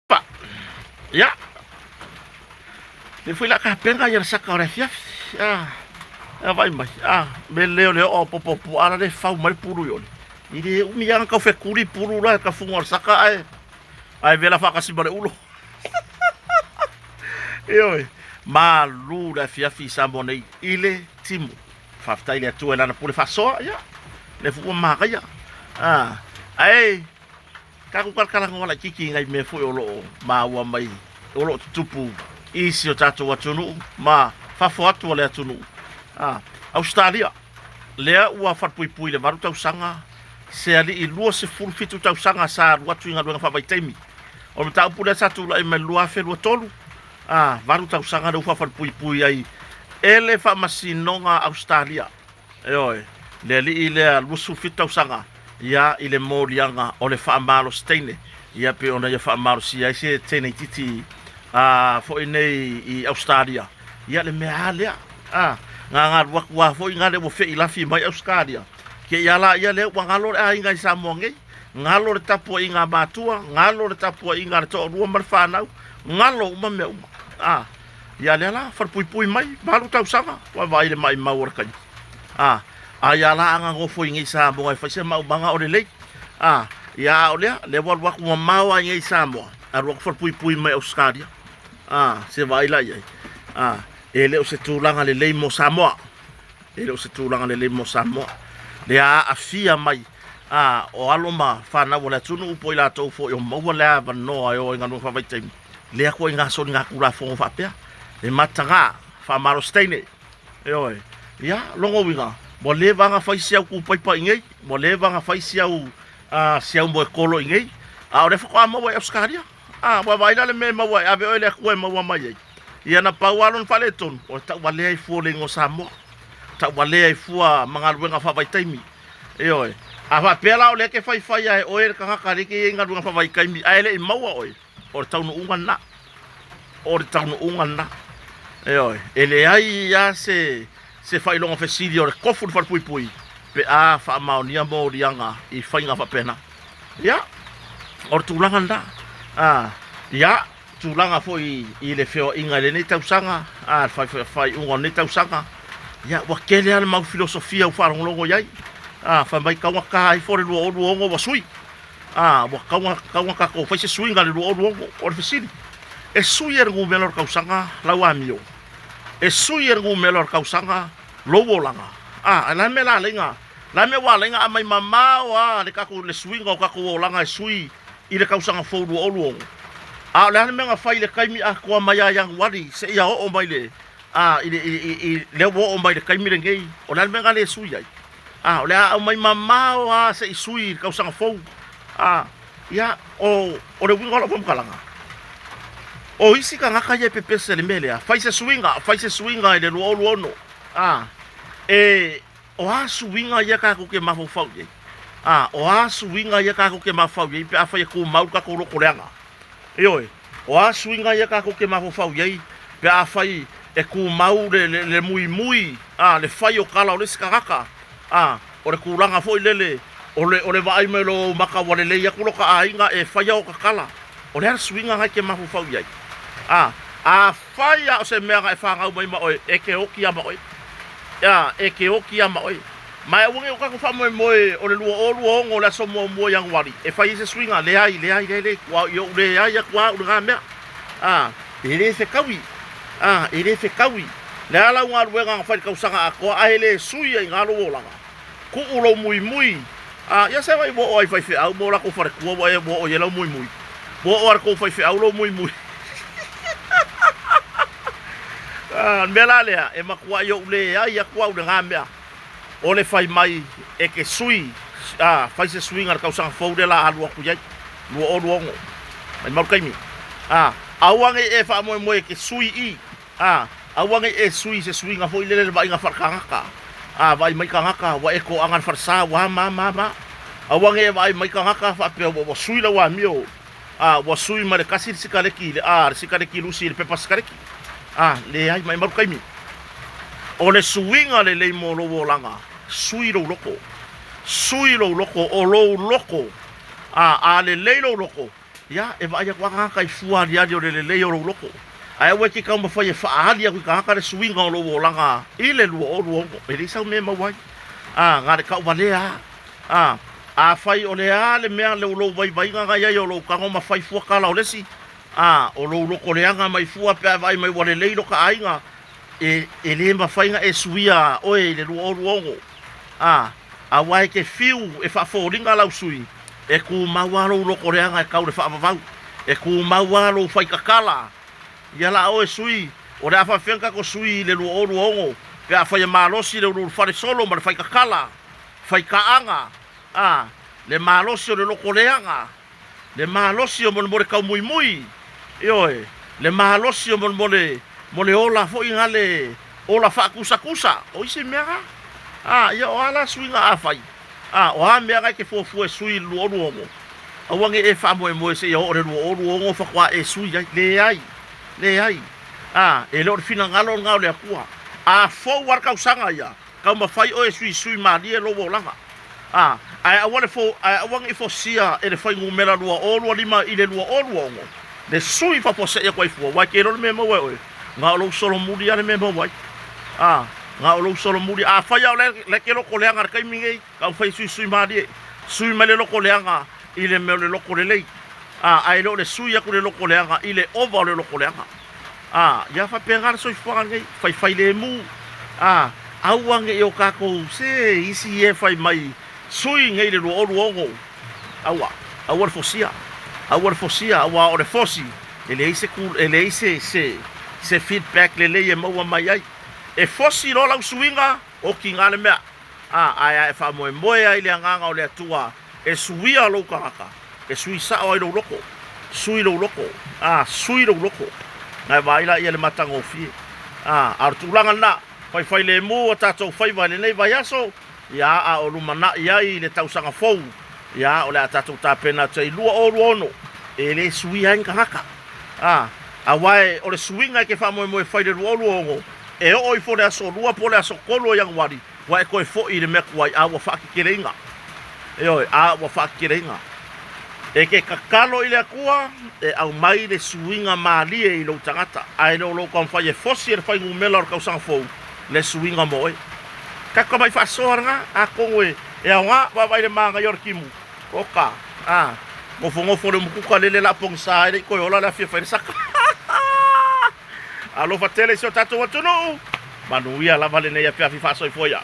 Pa. Ya. Le foi la ka penga ya saka ora fia. Vai mai. Me leo o popo ara le fau mai puru yo. Ile umi yang ka fe kuri puru la ka funga saka ai. Ai vela fa ka si bare ulo. Oi. Ma lu la fia fi sambone ile timu. Fafta ile tu ela na pule fa so ya. Le fu ma ka ya. Ai kaku kala ngola kiki ngai me fu olo ma wa mai olo tupu isi o tato watunu ma fa foatu le atunu Australia lea ua fatpui pui le varu tau sanga se ali I lua se fulu fitu tau sanga sa watu inga luenga fa vaitaimi o me tau pule satu la me lua fe lua tolu varu tau sanga le ufa fatpui pui ai ele fa masinonga Australia eoi le ali ile lusu fitu tau sanga ia ile molianga o le faamalo steine ia pe ona ia faamalo sia se tene titi fo nei I Australia ia le meale nga wa fo ngale mo fe ila fi mai Australia ke ia la ia le wangalo inga I Samoa ngalo le tapu inga matua ngalo le tapu inga to rua marfanau ngalo uma me ia le la far pui mai balu tau sanga wa vai le mai maur kan ia la anga go fo inga Samoa fa se mau banga o le lei ia o le wal wa ko mau inga Samoa ro far pui mai Australia se vai la ia ele o se tulanga le lei mo Samoa ele o se tulanga le lei mo Samoa le afia mai o aloma fa na wala tunu po ila to fo yo mo wala va no ai o ngano fa vai tem le ko inga so nga kula fo fa pe e matanga fa maro steine oi ya longo winga mo le vanga fa sia ku pai ngai mo le vanga fa sia u sia mo kolo ngai o le fo mo wa Australia wa vai le me mo wa ave o le ko mo wa mai ia na paualon faleton o ta wale ai fu le ngo Samoa ta wale ai fu manga luenga fa vai taimi oi ava pela o le ke fai ai o e ka ka riki nga luenga fa vai kaimi ai le maua oi o taunu unga na oi ele ai ya se fai longa fe sidio ko fu fa pui pe fa maonia mo rianga I fai nga fa pena ya o tulanga nda ya tulanga foi I le feo inga le nei tausanga fai unga nei tausanga ya wakele ala mau filosofia u wharongolongo iai fa mai kaunga ka ai fore lua olu ongo wa sui wa kaunga ka ko fai se sui nga le lua olu ongo o le fesiri e sui er ngu melor kausanga lau amio e sui er ngu melor kausanga lowo langa la me la lenga la me wa lenga amai mama le kako le sui nga o kako o langa e sui I le kausanga fo lua olu ongo le menga fai le kaimi ko mai yang wari se ia o mai le le wo o mai le kaimi le ngei o le menga le sui ai o le mai mama se sui ka usanga fo ya o le winga lo kalanga o isi ka ngaka ye pepe se le mele fai se swinga le lo no o swinga ye ka ko ke mafo fau ye o swinga ye ka ko ke mafau ye pe afa ye ko mau ka ko lo koleanga oi o swinga ye ka ko ke mafo fau ye pe afai e ku mau le mui le fai o kala o le skaka o le kulanga foi lele o le vai melo maka wale le ya kulo ka ainga e fai o kala o le swinga ha ke mafo fau ye fai o se mega e fanga mai ma oi e ke o ki ama oi e ke o ki ama oi mai wonge o ka ko fa mo o le luo ngo la so mo yang wari e fai se swinga le ai wa yo le ai ya kwa o ga me ele se kawi ele se kawi le ala nga ruenga fa ka usanga ko ai le sui nga lo langa ku ulo mui ya se vai bo oi fai fe au mo la ko fa ko bo o ye lo mui bo o ko fai fe au lo mui mela le e makua yo le ai ya kwa o ga me o le fai mai e ke sui fai se sui ngar kausanga fou de la alua ku yai lua o luongo mai mau kaimi awange e fa mo ke sui awange e sui se sui nga foi le vai nga farkanga ka vai mai kanga ka wa e ko angan farsa wa ma awange vai mai kanga ka fa pe wo sui la wa mio wa sui ma le kasir sikale ki le sikale ki lusi le pepa sikale ki le ai mai mau kaimi o le suinga le mo lo langa sui lo loko o lo loko le lo loko ya e vai kwa ka kai fua dia dio le o loko ai we ki ka mo foi fa ali ku ka le swing o lo langa ile lu o lu e le sa me ma wai ngare ka wale a fai o le ale me le lo vai vai nga ya yo lo ka ma fai fua kala o le si o lo loko le anga mai fua pe vai mai wale le lo ka ainga e le ma fai nga e suia o e le lu o lu a wai ke fiu e fa fo ringa lau sui e ku mawalo lo koreanga e kau le fa vau e ku mawalo fai kakala ia la o e sui o le afa fenka ko sui le lu o ongo pe a fai malosi le lu fare solo ma fai kakala fai kaanga le malosi o le lo koreanga le malosi o mo le kau mui mui ioe le malosi o mo le ola fo ingale ola fa kusa kusa o isi mea ia o ala swinga afai o ha mea ke fofu e sui luo luongo a wange e fa mo se o re luo luongo fa kwa e sui le ai e lo fina ngalo ngao le akua a fo war ka usanga ia ka ma fai o e sui ma di e lo volanga ai a wange fo sia e le fai ngumela luo o lima i le luo o luongo le sui fa po se e kwa fu wa ke lo me mo we ngalo solo mudi ale me mo wai nga o lo solo muri a fa ya le ke lo ko le ngar kai mingi ka fa sui ma di sui ma le lo ko le nga ile me le lo ko le ai lo le sui ya ko le lo ko le nga ile over le lo ko le nga ya fa pengar so fa ngai fa le mu a wange yo ka ko se isi e fa mai sui ngai le lo o awa fosia awa o le fosi ele ise se feedback le e mo mai ai e fosi lo la swinga o ki ngale mea ai e fa mo ai le nganga o le tua e suia lo kaka e sui sa o lo loko sui lo loko ngai vai la ia le matango fi ar tulanga na fai le mo ta to fai vale nei vai aso ia o lumana ia i le tausanga fou ia o le ta to ta pena te lua o ono e le sui ai kaka awai o le swinga ke fa mo fai le lo e o i fo le aso lua po le aso kolo yang wari wa e koe fo i le meku ai awa whaaki kireinga awa whaaki kireinga e ke kakalo i le akua e au mai le suinga maalie i lo tangata ai lo kam fai e fosi e fai ngumela o kausanga fou le suinga moe kaka mai whaasoaranga a kongoe e au ngā wawai le maanga yorkimu oka ngofo le mukuka lele la pong sa e koe ola le afia whaere saka alo fatele so tato watu no manuia la vale nei a pia fi fa so foia